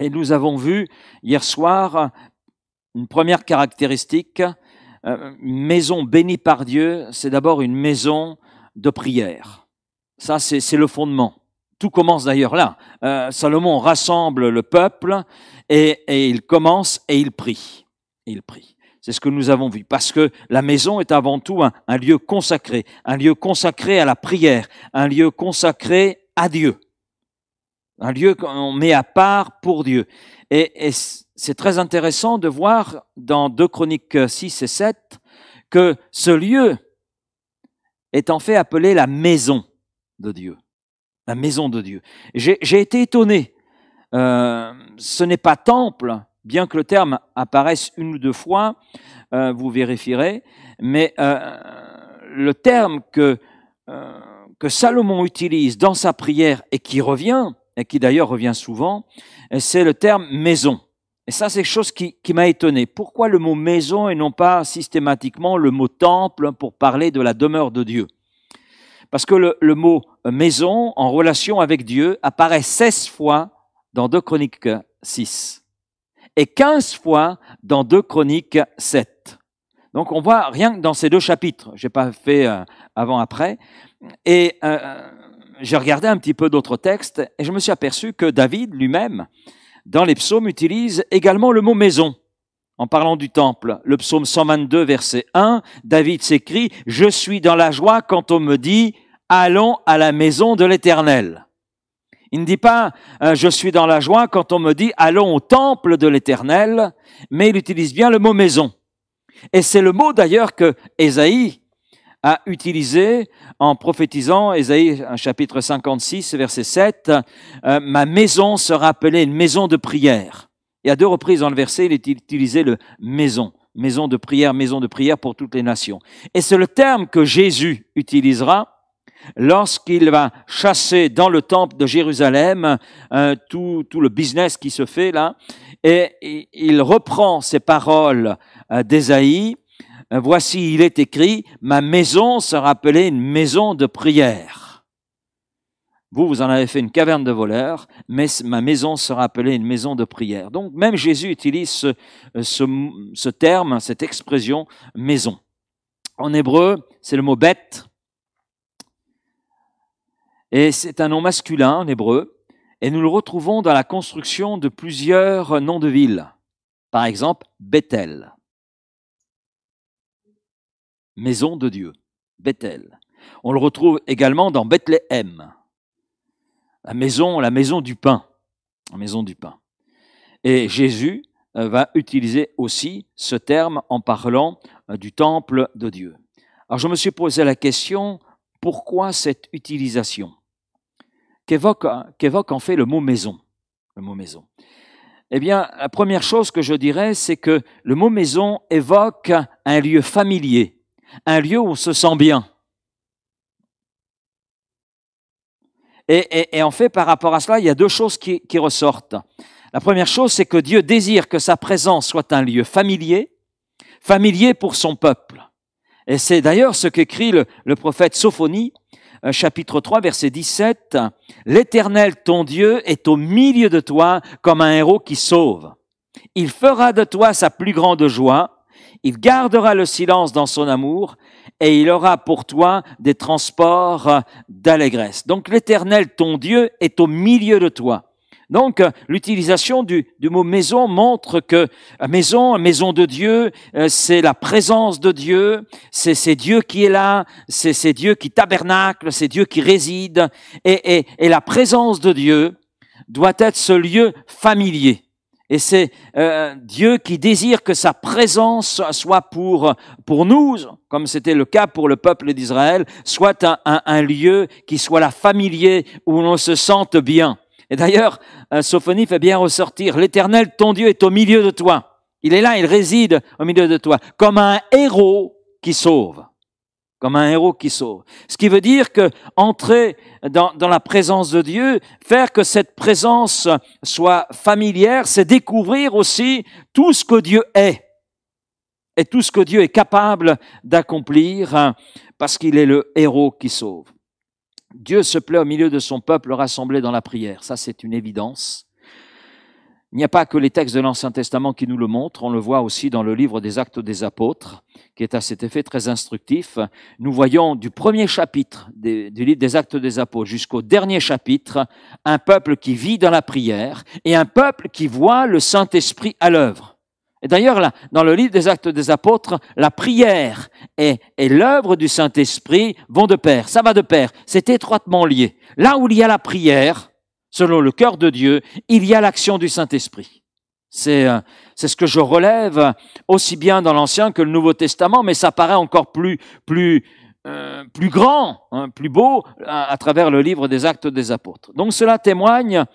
Et nous avons vu hier soir une première caractéristique. Une maison bénie par Dieu, c'est d'abord une maison de prière. Ça, c'est le fondement. Tout commence d'ailleurs là. Salomon rassemble le peuple et il commence et il prie. Il prie. C'est ce que nous avons vu. Parce que la maison est avant tout un lieu consacré à la prière, un lieu consacré à Dieu. Un lieu qu'on met à part pour Dieu. Et c'est très intéressant de voir dans 2 Chroniques 6 et 7 que ce lieu est en fait appelé la maison de Dieu. La maison de Dieu. J'ai été étonné. Ce n'est pas temple, bien que le terme apparaisse une ou deux fois, vous vérifierez, mais le terme que Salomon utilise dans sa prière et qui d'ailleurs revient souvent, c'est le terme maison. Et ça, c'est quelque chose qui m'a étonné. Pourquoi le mot maison et non pas systématiquement le mot temple pour parler de la demeure de Dieu? Parce que le mot maison, en relation avec Dieu, apparaît 16 fois dans 2 Chroniques 6 et 15 fois dans 2 Chroniques 7. Donc on voit rien que dans ces deux chapitres, je n'ai pas fait avant-après, et j'ai regardé un petit peu d'autres textes et je me suis aperçu que David lui-même, dans les psaumes, utilise également le mot maison. En parlant du temple, le psaume 122, verset 1, David s'écrit « Je suis dans la joie quand on me dit « Allons à la maison de l'Éternel ». Il ne dit pas « Je suis dans la joie quand on me dit « Allons au temple de l'Éternel », mais il utilise bien le mot « maison ». Et c'est le mot d'ailleurs que Ésaïe a utilisé en prophétisant, Ésaïe chapitre 56, verset 7, « Ma maison sera appelée une maison de prière ». Et à deux reprises dans le verset, il est utilisé le maison de prière pour toutes les nations. Et c'est le terme que Jésus utilisera lorsqu'il va chasser dans le temple de Jérusalem tout le business qui se fait là. Et il reprend ces paroles d'Ésaïe. Voici, il est écrit, ma maison sera appelée une maison de prière. Vous en avez fait une caverne de voleurs, mais ma maison sera appelée une maison de prière. Donc, même Jésus utilise ce terme, cette expression maison. En hébreu, c'est le mot beth. Et c'est un nom masculin en hébreu. Et nous le retrouvons dans la construction de plusieurs noms de villes. Par exemple, Bethel. Maison de Dieu. Bethel. On le retrouve également dans Bethléem. La maison du pain. La maison du pain. Et Jésus va utiliser aussi ce terme en parlant du temple de Dieu. Alors je me suis posé la question, pourquoi cette utilisation qu'évoque en fait le mot maison? Le mot maison. Eh bien, la première chose que je dirais, c'est que le mot maison évoque un lieu familier, un lieu où on se sent bien. Et en fait, par rapport à cela, il y a deux choses qui ressortent. La première chose, c'est que Dieu désire que sa présence soit un lieu familier pour son peuple. Et c'est d'ailleurs ce qu'écrit le prophète Sophonie, chapitre 3, verset 17. « L'Éternel, ton Dieu, est au milieu de toi comme un héros qui sauve. Il fera de toi sa plus grande joie. Il gardera le silence dans son amour. Et il aura pour toi des transports d'allégresse. » Donc l'Éternel, ton Dieu, est au milieu de toi. Donc l'utilisation du mot maison montre que maison de Dieu, c'est la présence de Dieu, c'est Dieu qui est là, c'est Dieu qui tabernacle, c'est Dieu qui réside. Et la présence de Dieu doit être ce lieu familier. Et c'est Dieu qui désire que sa présence soit pour nous, comme c'était le cas pour le peuple d'Israël, soit un lieu qui soit là familier, où l'on se sente bien. Et d'ailleurs, Sophonie fait bien ressortir, l'Éternel, ton Dieu, est au milieu de toi. Il est là, il réside au milieu de toi, comme un héros qui sauve. Comme un héros qui sauve. Ce qui veut dire que entrer dans la présence de Dieu, faire que cette présence soit familière, c'est découvrir aussi tout ce que Dieu est et tout ce que Dieu est capable d'accomplir parce qu'il est le héros qui sauve. Dieu se plaît au milieu de son peuple rassemblé dans la prière. Ça, c'est une évidence. Il n'y a pas que les textes de l'Ancien Testament qui nous le montrent, on le voit aussi dans le livre des Actes des Apôtres, qui est à cet effet très instructif. Nous voyons du premier chapitre du livre des Actes des Apôtres jusqu'au dernier chapitre, un peuple qui vit dans la prière et un peuple qui voit le Saint-Esprit à l'œuvre. Et d'ailleurs, là, dans le livre des Actes des Apôtres, la prière et l'œuvre du Saint-Esprit vont de pair, ça va de pair, c'est étroitement lié. Là où il y a la prière, selon le cœur de Dieu, il y a l'action du Saint-Esprit. C'est ce que je relève aussi bien dans l'Ancien que le Nouveau Testament, mais ça paraît encore plus grand, hein, plus beau à travers le livre des Actes des Apôtres. Donc cela témoigne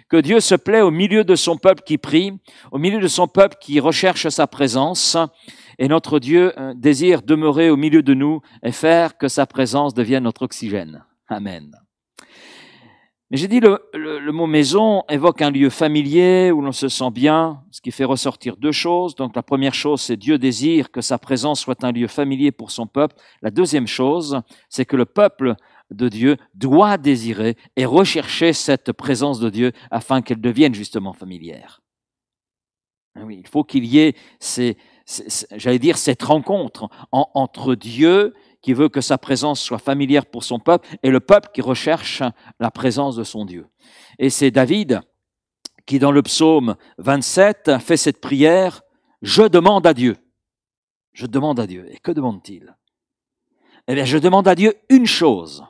que Dieu se plaît au milieu de son peuple qui prie, au milieu de son peuple qui recherche sa présence, et notre Dieu désire demeurer au milieu de nous et faire que sa présence devienne notre oxygène. Amen. Mais j'ai dit, le mot maison évoque un lieu familier où l'on se sent bien, ce qui fait ressortir deux choses. Donc la première chose, c'est Dieu désire que sa présence soit un lieu familier pour son peuple. La deuxième chose, c'est que le peuple de Dieu doit désirer et rechercher cette présence de Dieu afin qu'elle devienne justement familière. Oui, il faut qu'il y ait cette rencontre entre Dieu qui veut que sa présence soit familière pour son peuple, et le peuple qui recherche la présence de son Dieu. Et c'est David qui, dans le psaume 27, fait cette prière, « Je demande à Dieu ». Je demande à Dieu. Et que demande-t-il? Eh bien, je demande à Dieu une chose.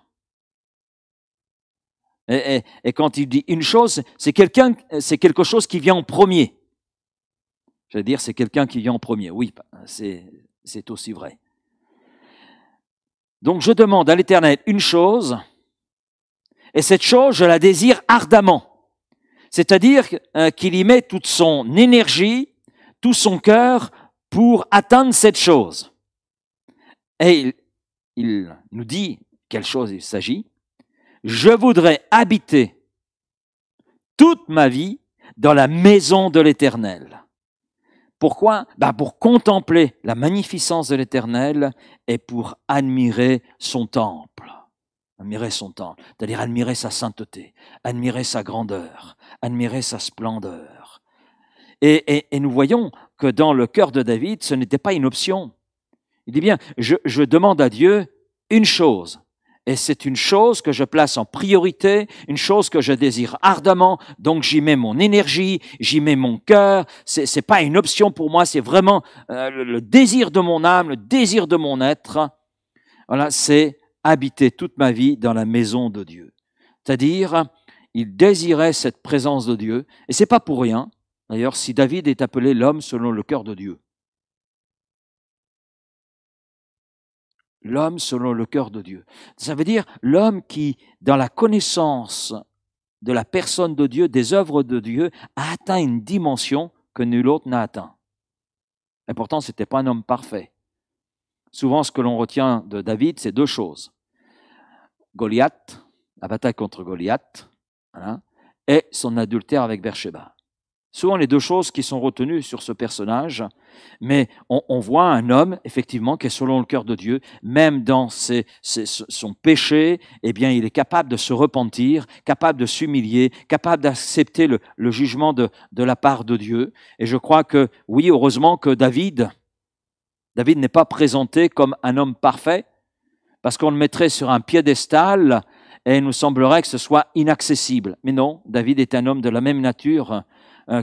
Et quand il dit une chose, c'est quelque chose qui vient en premier. Je veux dire, c'est quelqu'un qui vient en premier. Oui, c'est aussi vrai. Donc je demande à l'Éternel une chose, et cette chose, je la désire ardemment. C'est-à-dire qu'il y met toute son énergie, tout son cœur pour atteindre cette chose. Et il nous dit quelle chose il s'agit. Je voudrais habiter toute ma vie dans la maison de l'Éternel. Pourquoi? Pour contempler la magnificence de l'Éternel et pour admirer son temple. Admirer son temple, c'est-à-dire admirer sa sainteté, admirer sa grandeur, admirer sa splendeur. Et nous voyons que dans le cœur de David, ce n'était pas une option. Il dit bien, je demande à Dieu une chose. Et c'est une chose que je place en priorité, une chose que je désire ardemment, donc j'y mets mon énergie, j'y mets mon cœur, c'est pas une option pour moi, c'est vraiment le désir de mon âme, le désir de mon être. Voilà, c'est habiter toute ma vie dans la maison de Dieu. C'est-à-dire, il désirait cette présence de Dieu, et c'est pas pour rien, d'ailleurs, si David est appelé l'homme selon le cœur de Dieu. L'homme selon le cœur de Dieu. Ça veut dire l'homme qui, dans la connaissance de la personne de Dieu, des œuvres de Dieu, a atteint une dimension que nul autre n'a atteint. Et pourtant, ce n'était pas un homme parfait. Souvent, ce que l'on retient de David, c'est deux choses. Goliath, la bataille contre Goliath, voilà, et son adultère avec Bathsheba. Souvent les deux choses qui sont retenues sur ce personnage, mais on voit un homme, effectivement, qui est selon le cœur de Dieu, même dans son péché, eh bien, il est capable de se repentir, capable de s'humilier, capable d'accepter le jugement de la part de Dieu. Et je crois que, oui, heureusement que David n'est pas présenté comme un homme parfait, parce qu'on le mettrait sur un piédestal et il nous semblerait que ce soit inaccessible. Mais non, David est un homme de la même nature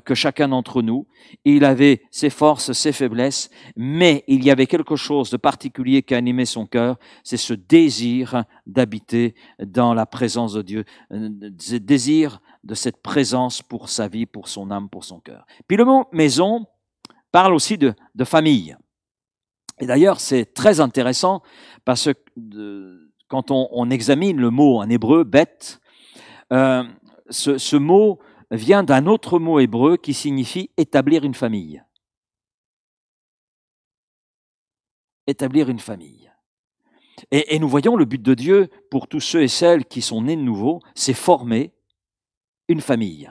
que chacun d'entre nous. Il avait ses forces, ses faiblesses, mais il y avait quelque chose de particulier qui animait son cœur, c'est ce désir d'habiter dans la présence de Dieu, ce désir de cette présence pour sa vie, pour son âme, pour son cœur. Puis le mot maison parle aussi de famille. Et d'ailleurs, c'est très intéressant parce que quand on examine le mot en hébreu, beth, ce mot vient d'un autre mot hébreu qui signifie établir une famille. Établir une famille. Et nous voyons le but de Dieu pour tous ceux et celles qui sont nés de nouveau, c'est former une famille.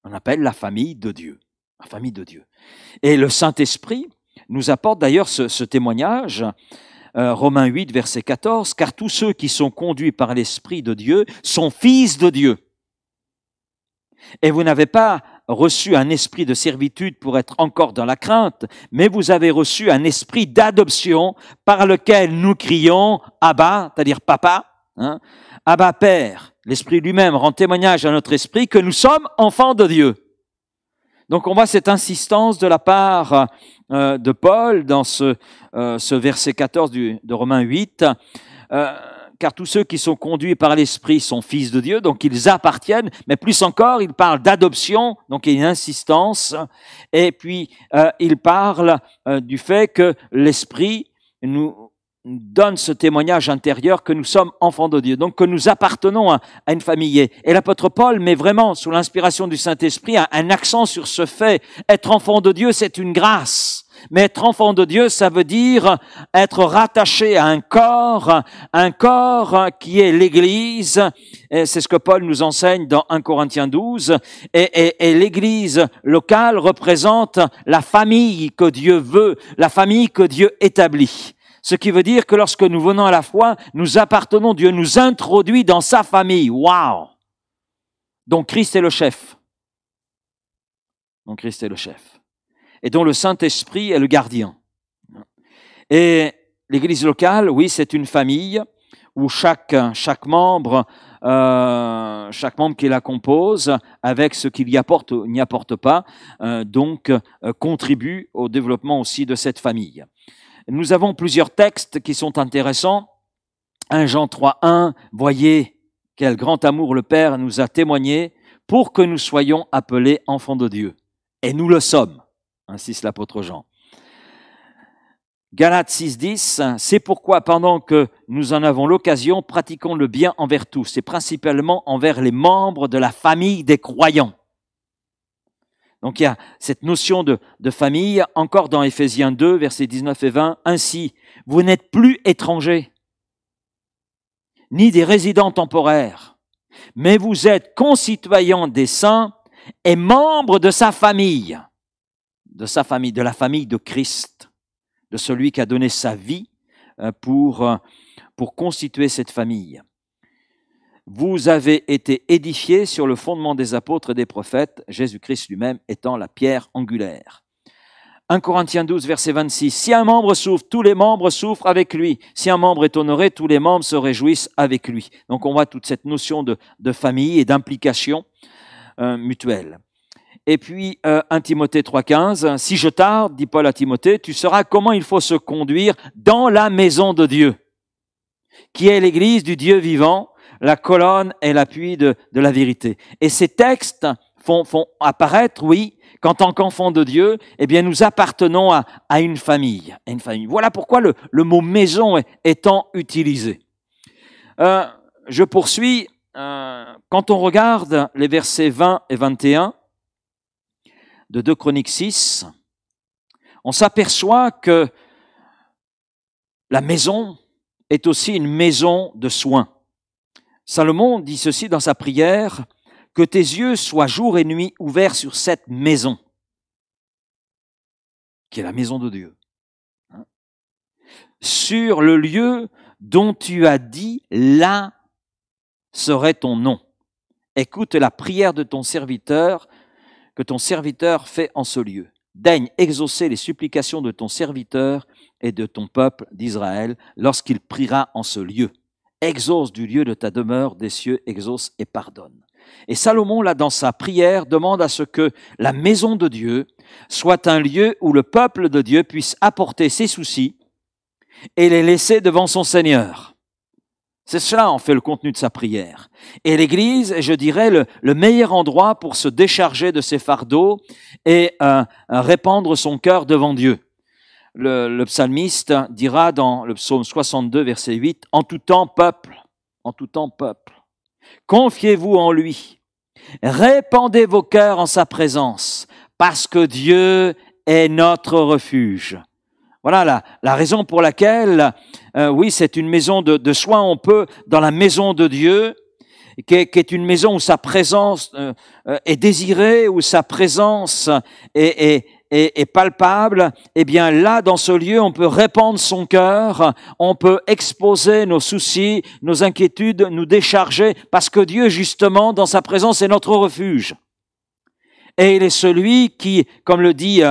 On appelle la famille de Dieu. La famille de Dieu. Et le Saint-Esprit nous apporte d'ailleurs ce témoignage, Romains 8, verset 14, « Car tous ceux qui sont conduits par l'Esprit de Dieu sont fils de Dieu. Et vous n'avez pas reçu un esprit de servitude pour être encore dans la crainte, mais vous avez reçu un esprit d'adoption par lequel nous crions « Abba », c'est-à-dire « Papa », hein, « Abba Père ». L'Esprit lui-même rend témoignage à notre esprit que nous sommes enfants de Dieu. Donc on voit cette insistance de la part de Paul dans ce verset 14 de Romains 8, car tous ceux qui sont conduits par l'Esprit sont fils de Dieu, donc ils appartiennent, mais plus encore, il parle d'adoption, donc il y a une insistance, et puis il parle du fait que l'Esprit nous donne ce témoignage intérieur que nous sommes enfants de Dieu, donc que nous appartenons à une famille. Et l'apôtre Paul met vraiment, sous l'inspiration du Saint-Esprit, un accent sur ce fait. Être enfant de Dieu, c'est une grâce. Mais être enfant de Dieu, ça veut dire être rattaché à un corps qui est l'Église. Et c'est ce que Paul nous enseigne dans 1 Corinthiens 12. Et l'Église locale représente la famille que Dieu veut, la famille que Dieu établit. Ce qui veut dire que lorsque nous venons à la foi, nous appartenons, Dieu nous introduit dans sa famille. Waouh! Donc Christ est le chef. Donc Christ est le chef. Et dont le Saint-Esprit est le gardien. Et l'Église locale, oui, c'est une famille où chaque membre qui la compose, avec ce qu'il y apporte ou n'y apporte pas, contribue au développement aussi de cette famille. Nous avons plusieurs textes qui sont intéressants. 1 Jean 3:1, voyez quel grand amour le Père nous a témoigné pour que nous soyons appelés enfants de Dieu. Et nous le sommes, insiste l'apôtre Jean. Galates 6:10, c'est pourquoi pendant que nous en avons l'occasion, pratiquons le bien envers tous, et principalement envers les membres de la famille des croyants. Donc il y a cette notion de famille, encore dans Éphésiens 2, versets 19 et 20. Ainsi, vous n'êtes plus étrangers, ni des résidents temporaires, mais vous êtes concitoyens des saints et membres de sa famille, de la famille de Christ, de celui qui a donné sa vie pour constituer cette famille. Vous avez été édifiés sur le fondement des apôtres et des prophètes, Jésus-Christ lui-même étant la pierre angulaire. 1 Corinthiens 12, verset 26. Si un membre souffre, tous les membres souffrent avec lui. Si un membre est honoré, tous les membres se réjouissent avec lui. Donc on voit toute cette notion de famille et d'implication mutuelle. Et puis 1 Timothée 3,15. Si je tarde, dit Paul à Timothée, tu sauras comment il faut se conduire dans la maison de Dieu, qui est l'église du Dieu vivant, la colonne et l'appui de la vérité. Et ces textes font apparaître, oui, qu'en tant qu'enfants de Dieu, eh bien, nous appartenons à une famille. Voilà pourquoi le mot maison étant utilisé. Je poursuis. Quand on regarde les versets 20 et 21 de 2 Chroniques 6, on s'aperçoit que la maison est aussi une maison de soins. Salomon dit ceci dans sa prière, « Que tes yeux soient jour et nuit ouverts sur cette maison, qui est la maison de Dieu, sur le lieu dont tu as dit, là serait ton nom. Écoute la prière de ton serviteur, que ton serviteur fait en ce lieu. Daigne exaucer les supplications de ton serviteur et de ton peuple d'Israël lorsqu'il priera en ce lieu. Exauce du lieu de ta demeure des cieux, exauce et pardonne. » Et Salomon, là, dans sa prière, demande à ce que la maison de Dieu soit un lieu où le peuple de Dieu puisse apporter ses soucis et les laisser devant son Seigneur. C'est cela, en fait, le contenu de sa prière. Et l'Église, je dirais, le meilleur endroit pour se décharger de ses fardeaux et répandre son cœur devant Dieu. Le psalmiste dira dans le psaume 62, verset 8, « En tout temps, peuple, confiez-vous en lui, répandez vos cœurs en sa présence, parce que Dieu est notre refuge. » Voilà la raison pour laquelle, oui, c'est une maison de soins. On peut, dans la maison de Dieu, qui est une maison où sa présence est désirée, où sa présence est palpable, eh bien là, dans ce lieu, on peut répandre son cœur, on peut exposer nos soucis, nos inquiétudes, nous décharger, parce que Dieu, justement, dans sa présence, est notre refuge. Et il est celui qui, comme le dit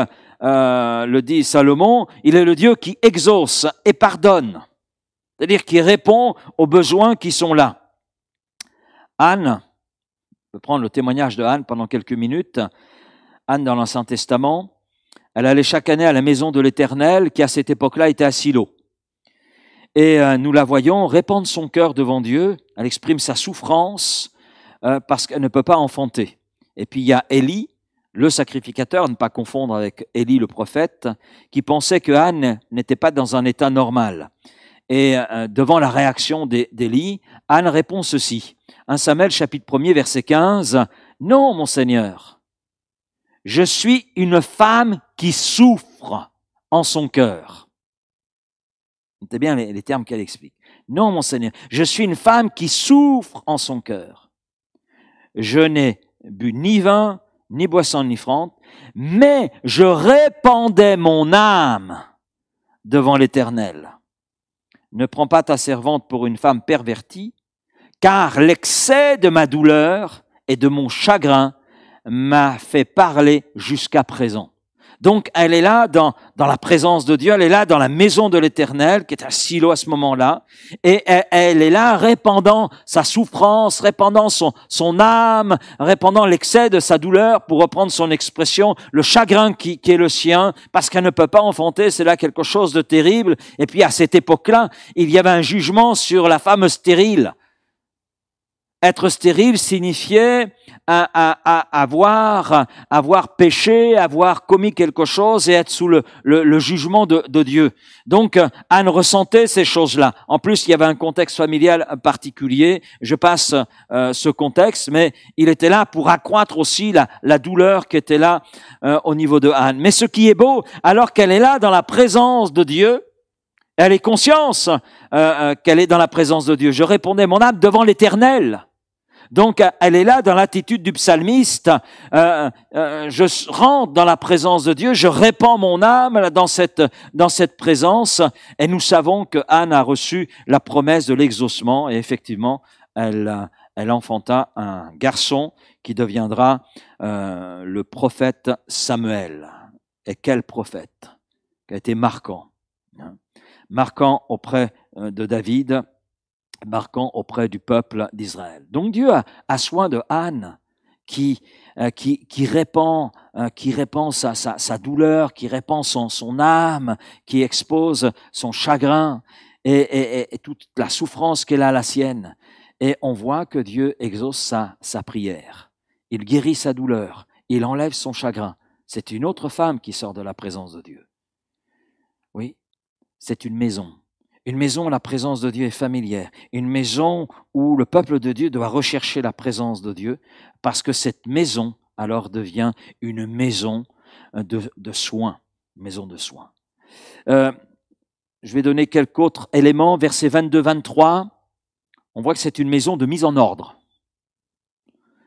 Salomon, il est le Dieu qui exauce et pardonne. C'est-à-dire qui répond aux besoins qui sont là. Anne, je peux prendre le témoignage de Anne pendant quelques minutes. Anne dans l'Ancien Testament, elle allait chaque année à la maison de l'Éternel qui à cette époque-là était à Silo. Et nous la voyons répandre son cœur devant Dieu, elle exprime sa souffrance parce qu'elle ne peut pas enfanter. Et puis il y a Élie, le sacrificateur, ne pas confondre avec Élie le prophète, qui pensait que Anne n'était pas dans un état normal. Et devant la réaction d'Élie, Anne répond ceci. 1 Samuel chapitre 1er verset 15. « Non, mon Seigneur, je suis une femme qui souffre en son cœur. » C'est bien les termes qu'elle explique. « Non, mon Seigneur, je suis une femme qui souffre en son cœur. Je n'ai bu ni vin, ni boisson enivrante, mais je répandais mon âme devant l'Éternel. Ne prends pas ta servante pour une femme pervertie, car l'excès de ma douleur et de mon chagrin m'a fait parler jusqu'à présent. » Donc, elle est là dans la présence de Dieu, elle est là dans la maison de l'Éternel, qui est à Silo à ce moment-là, et elle est là répandant sa souffrance, répandant son âme, répandant l'excès de sa douleur, pour reprendre son expression, le chagrin qui est le sien, parce qu'elle ne peut pas enfanter, c'est là quelque chose de terrible. Et puis, à cette époque-là, il y avait un jugement sur la femme stérile. Être stérile signifiait avoir péché, avoir commis quelque chose et être sous le jugement de Dieu. Donc, Anne ressentait ces choses-là. En plus, il y avait un contexte familial particulier. Je passe ce contexte, mais il était là pour accroître aussi la douleur qui était là au niveau de Anne. Mais ce qui est beau, alors qu'elle est là dans la présence de Dieu, elle est consciente qu'elle est dans la présence de Dieu. Je répondais mon âme devant l'Éternel. Donc, elle est là dans l'attitude du psalmiste. Je rentre dans la présence de Dieu, je répands mon âme dans cette présence. Et nous savons que Anne a reçu la promesse de l'exaucement. Et effectivement, elle enfanta un garçon qui deviendra le prophète Samuel. Et quel prophète, qui a été marquant. Marquant auprès de David, marquant auprès du peuple d'Israël. Donc Dieu a soin de Anne qui répand sa douleur, qui répand son âme, qui expose son chagrin et toute la souffrance qu'elle a la sienne. Et on voit que Dieu exauce sa prière. Il guérit sa douleur, il enlève son chagrin. C'est une autre femme qui sort de la présence de Dieu. Oui, c'est une maison. Une maison où la présence de Dieu est familière. Une maison où le peuple de Dieu doit rechercher la présence de Dieu, parce que cette maison, alors, devient une maison de soins. Maison de soins. Je vais donner quelques autres éléments. Versets 22-23, on voit que c'est une maison de mise en ordre.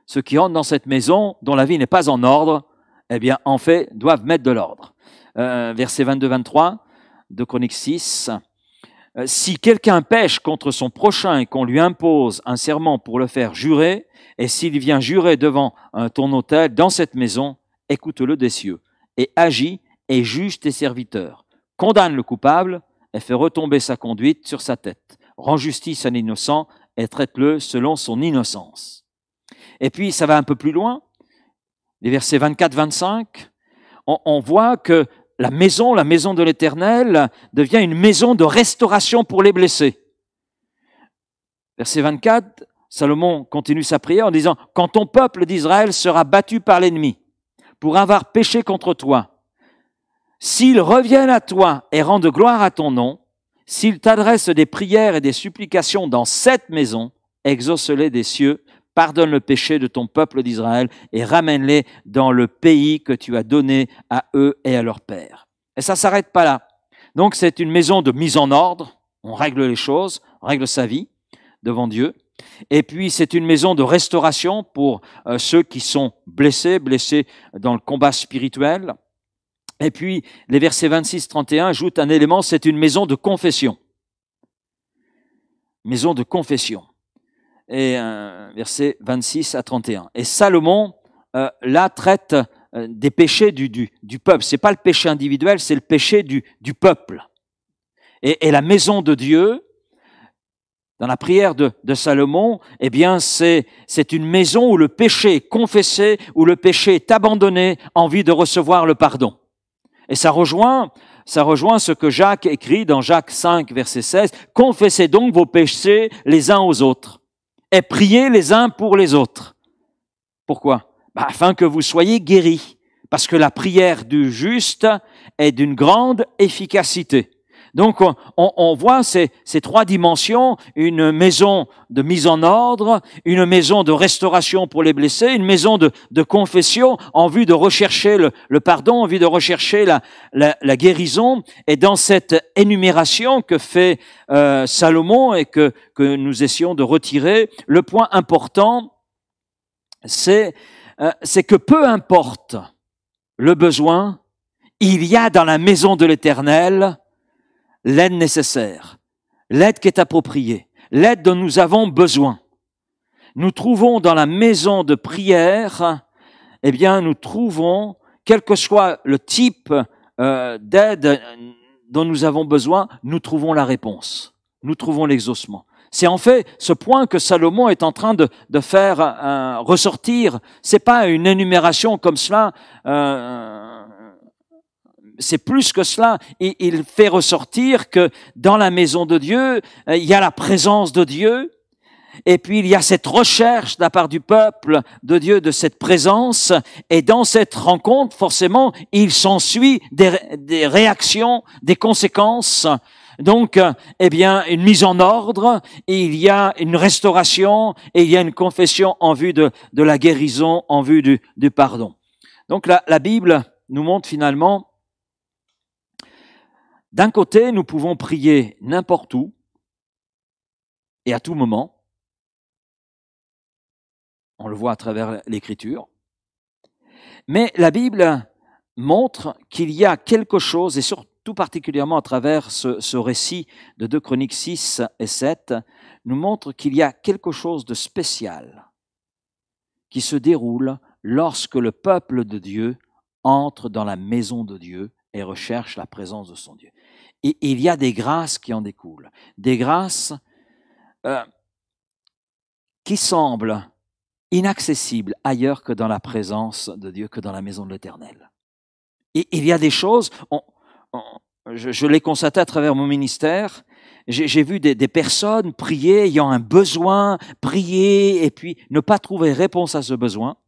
Ceux qui entrent dans cette maison, dont la vie n'est pas en ordre, eh bien, en fait, doivent mettre de l'ordre. Versets 22-23 de Chroniques 6. Si quelqu'un pêche contre son prochain et qu'on lui impose un serment pour le faire jurer, et s'il vient jurer devant ton autel dans cette maison, écoute-le des cieux, et agis et juge tes serviteurs. Condamne le coupable et fais retomber sa conduite sur sa tête. Rends justice à l'innocent et traite-le selon son innocence. Et puis, ça va un peu plus loin, les versets 24-25, on voit que la maison de l'Éternel devient une maison de restauration pour les blessés. Verset 24, Salomon continue sa prière en disant « Quand ton peuple d'Israël sera battu par l'ennemi pour avoir péché contre toi, s'ils reviennent à toi et rendent gloire à ton nom, s'ils t'adressent des prières et des supplications dans cette maison, exauce-les des cieux, pardonne le péché de ton peuple d'Israël et ramène-les dans le pays que tu as donné à eux et à leurs pères. » Et ça ne s'arrête pas là. Donc c'est une maison de mise en ordre, on règle les choses, on règle sa vie devant Dieu. Et puis c'est une maison de restauration pour ceux qui sont blessés dans le combat spirituel. Et puis les versets 26-31 ajoutent un élément, c'est une maison de confession. Maison de confession. Et versets 26 à 31. Et Salomon là, traite des péchés du peuple. C'est pas le péché individuel, c'est le péché du peuple. Et la maison de Dieu, dans la prière de Salomon, eh bien, c'est une maison où le péché est confessé, où le péché est abandonné, en vue de recevoir le pardon. Et ça rejoint ce que Jacques écrit dans Jacques 5, verset 16. Confessez donc vos péchés les uns aux autres et priez les uns pour les autres. Pourquoi? Afin que vous soyez guéris. Parce que la prière du juste est d'une grande efficacité. Donc, on voit ces trois dimensions, une maison de mise en ordre, une maison de restauration pour les blessés, une maison de confession en vue de rechercher le pardon, en vue de rechercher la guérison. Et dans cette énumération que fait Salomon et que nous essayons de retirer, le point important, c'est que peu importe le besoin, il y a dans la maison de l'Éternel l'aide nécessaire, l'aide qui est appropriée, l'aide dont nous avons besoin. Nous trouvons dans la maison de prière, eh bien, nous trouvons, quel que soit le type d'aide dont nous avons besoin, nous trouvons la réponse, nous trouvons l'exaucement. C'est en fait ce point que Salomon est en train de faire ressortir. C'est pas une énumération comme cela. C'est plus que cela. Il fait ressortir que dans la maison de Dieu, il y a la présence de Dieu. Et puis il y a cette recherche de la part du peuple de Dieu de cette présence. Et dans cette rencontre, forcément, il s'ensuit des réactions, des conséquences. Donc, eh bien, une mise en ordre, et il y a une restauration, et il y a une confession en vue de la guérison, en vue du pardon. Donc, la Bible nous montre finalement, d'un côté, nous pouvons prier n'importe où et à tout moment. On le voit à travers l'Écriture. Mais la Bible montre qu'il y a quelque chose, et surtout tout particulièrement à travers ce récit de 2 Chroniques 6 et 7, nous montre qu'il y a quelque chose de spécial qui se déroule lorsque le peuple de Dieu entre dans la maison de Dieu et recherche la présence de son Dieu. Et il y a des grâces qui en découlent, des grâces qui semblent inaccessibles ailleurs que dans la présence de Dieu, que dans la maison de l'Éternel. Et il y a des choses... Je l'ai constaté à travers mon ministère, j'ai vu des personnes prier, ayant un besoin, prier et puis ne pas trouver réponse à ce besoin.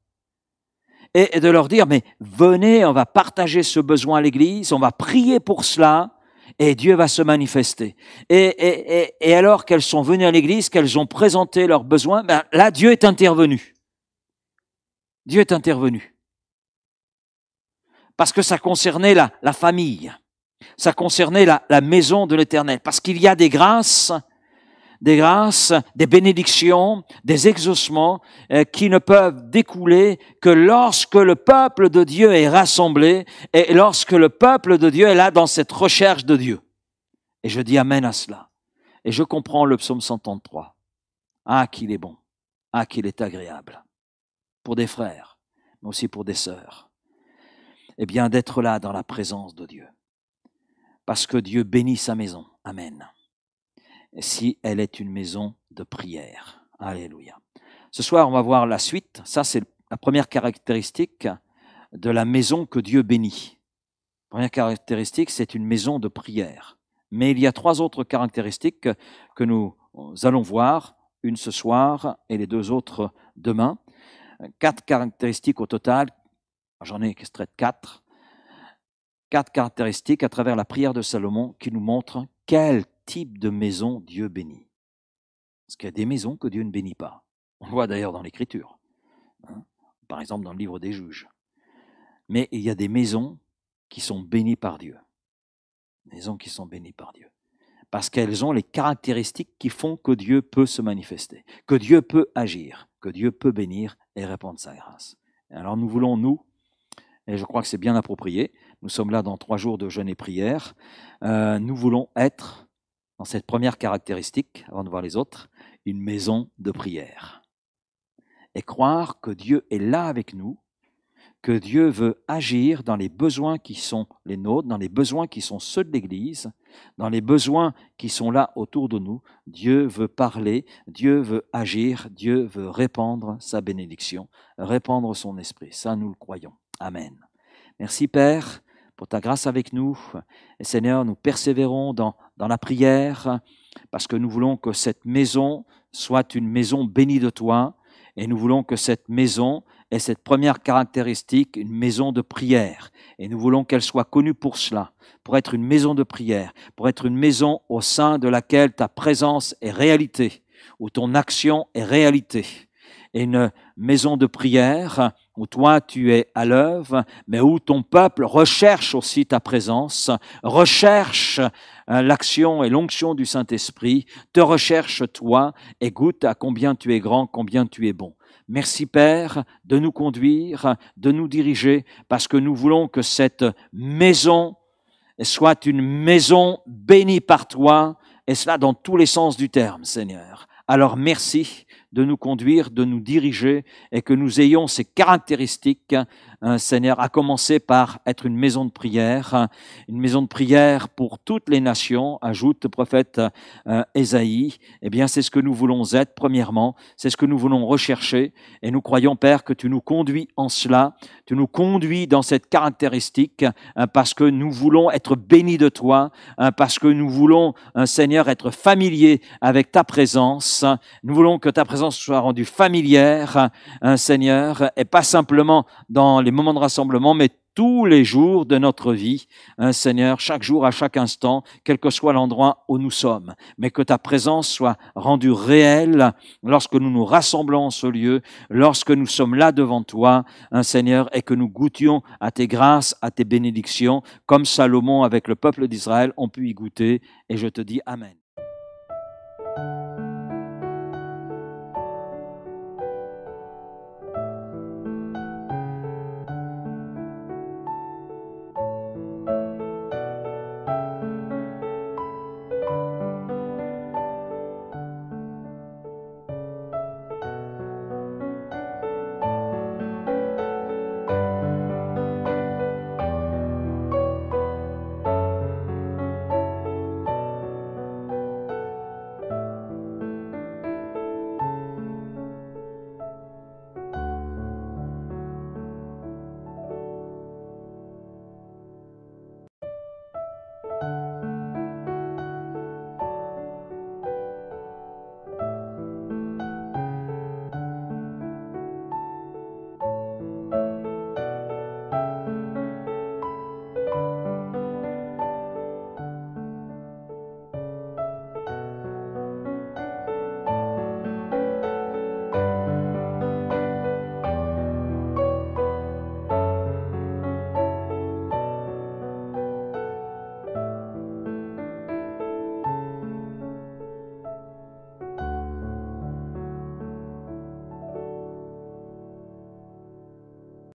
Et de leur dire, mais venez, on va partager ce besoin à l'église, on va prier pour cela et Dieu va se manifester. Et alors qu'elles sont venues à l'église, qu'elles ont présenté leurs besoins, ben là Dieu est intervenu. Dieu est intervenu. Parce que ça concernait la famille. Ça concernait la maison de l'Éternel. Parce qu'il y a des grâces, des bénédictions, des exaucements qui ne peuvent découler que lorsque le peuple de Dieu est rassemblé et lorsque le peuple de Dieu est là dans cette recherche de Dieu. Et je dis amen à cela. Et je comprends le psaume 133. Ah, qu'il est bon. Ah, qu'il est agréable. Pour des frères, mais aussi pour des sœurs. Eh bien, d'être là dans la présence de Dieu. Parce que Dieu bénit sa maison. Amen. Si elle est une maison de prière. Alléluia. Ce soir, on va voir la suite. Ça, c'est la première caractéristique de la maison que Dieu bénit. La première caractéristique, c'est une maison de prière. Mais il y a 3 autres caractéristiques que nous allons voir, une ce soir et les 2 autres demain. 4 caractéristiques au total. J'en ai extrait 4. 4 caractéristiques à travers la prière de Salomon qui nous montrent quel type de maison Dieu bénit. Parce qu'il y a des maisons que Dieu ne bénit pas. On le voit d'ailleurs dans l'Écriture. Par exemple dans le livre des Juges. Mais il y a des maisons qui sont bénies par Dieu. Maisons qui sont bénies par Dieu. Parce qu'elles ont les caractéristiques qui font que Dieu peut se manifester, que Dieu peut agir, que Dieu peut bénir et répandre sa grâce. Alors nous voulons, nous, et je crois que c'est bien approprié, nous sommes là dans 3 jours de jeûne et prière, nous voulons être, dans cette première caractéristique, avant de voir les autres, une maison de prière. Et croire que Dieu est là avec nous, que Dieu veut agir dans les besoins qui sont les nôtres, dans les besoins qui sont ceux de l'Église, dans les besoins qui sont là autour de nous. Dieu veut parler, Dieu veut agir, Dieu veut répandre sa bénédiction, répandre son esprit. Ça, nous le croyons. Amen. Merci Père pour ta grâce avec nous. Et Seigneur, nous persévérons dans la prière parce que nous voulons que cette maison soit une maison bénie de toi et nous voulons que cette maison ait cette première caractéristique, une maison de prière. Et nous voulons qu'elle soit connue pour cela, pour être une maison de prière, pour être une maison au sein de laquelle ta présence est réalité, où ton action est réalité. Et une maison de prière où toi tu es à l'œuvre, mais où ton peuple recherche aussi ta présence, recherche l'action et l'onction du Saint-Esprit, te recherche toi et goûte à combien tu es grand, combien tu es bon. Merci Père de nous conduire, de nous diriger, parce que nous voulons que cette maison soit une maison bénie par toi, et cela dans tous les sens du terme, Seigneur. Alors merci de nous conduire, de nous diriger et que nous ayons ces caractéristiques, Seigneur, à commencer par être une maison de prière pour toutes les nations, ajoute le prophète Ésaïe. Eh bien, c'est ce que nous voulons être, premièrement, c'est ce que nous voulons rechercher et nous croyons, Père, que tu nous conduis en cela, tu nous conduis dans cette caractéristique parce que nous voulons être bénis de toi, parce que nous voulons, Seigneur, être familiers avec ta présence, nous voulons que ta présence soit rendue familière, Seigneur, et pas simplement dans les moments de rassemblement, mais tous les jours de notre vie, Seigneur, chaque jour, à chaque instant, quel que soit l'endroit où nous sommes, mais que ta présence soit rendue réelle lorsque nous nous rassemblons en ce lieu, lorsque nous sommes là devant toi, Seigneur, et que nous goûtions à tes grâces, à tes bénédictions, comme Salomon avec le peuple d'Israël ont pu y goûter, et je te dis Amen.